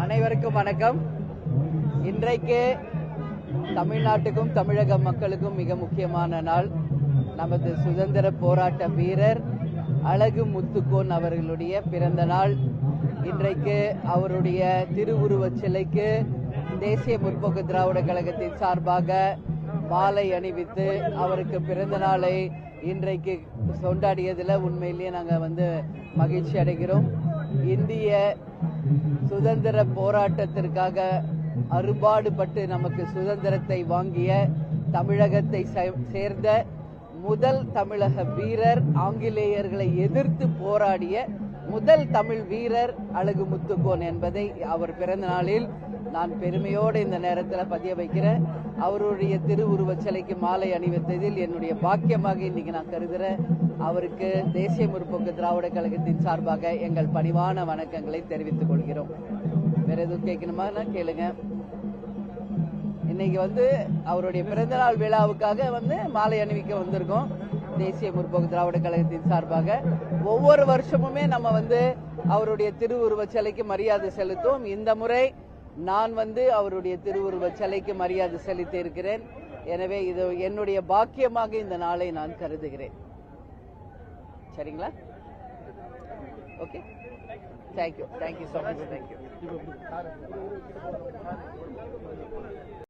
அனைவருக்கும் வணக்கம். இன்றைக்கு தமிழ்நாட்டுக்கும் தமிழக மக்களுக்கும் மிக முக்கியமான நாள். நமது சுதந்திர போராட்ட வீரர் அழகு முத்துக்கோன் அவர்களுடைய பிறந்த நாள். இன்றைக்கு அவருடைய திருவுருவச் சிலைக்கு தேசிய முற்போக்கு திராவிட கழகத்தின் சார்பாக மாலை அணிவித்து அவருக்கு பிறந்த நாளை இன்றைக்கு கொண்டாடியதில் உண்மையிலேயே நாங்கள் மகிழ்ச்சி அடைகிறோம். இந்திய சுதந்திர போராட்டத்திற்காக அரும்பாடுபட்டு நமக்கு சுதந்திரத்தை வாங்கிய தமிழகத்தை சேர்ந்த முதல் தமிழக வீரர், ஆங்கிலேயர்களை எதிர்த்து போராடிய முதல் தமிழ் வீரர் அழகு முத்துக்கோன் என்பதை அவர் பிறந்த நாளில் நான் பெருமையோடு இந்த நேரத்தில் பதிய வைக்கிறேன். அவருடைய திருவுருவச் சிலைக்கு மாலை அணிவித்ததில் என்னுடைய பாக்கியமாக இன்னைக்கு நான் கருதுகிறேன். அவருக்கு தேசிய முற்போக்கு திராவிட கழகத்தின் சார்பாக எங்கள் பணிவான வணக்கங்களை தெரிவித்துக் கொள்கிறோம். வேற எதுவும் கேட்கணுமா? கேளுங்க. இன்னைக்கு அவருடைய பிறந்தநாள் விழாவுக்காக மாலை அணிவிக்க வந்திருக்கோம். தேசிய முற்போக்கு திராவிட கழகத்தின் சார்பாக ஒவ்வொரு வருஷமுமே நம்ம அவருடைய திருவுருவச் சிலைக்கு மரியாதை செலுத்துவோம். இந்த முறை நான் அவருடைய திருவுருவச் சிலைக்கு மரியாதை செலுத்தி இருக்கிறேன். எனவே இது என்னுடைய பாக்கியமாக இந்த நாளை நான் கருதுகிறேன். சரிங்களா? Okay, thank you so much. Thank you.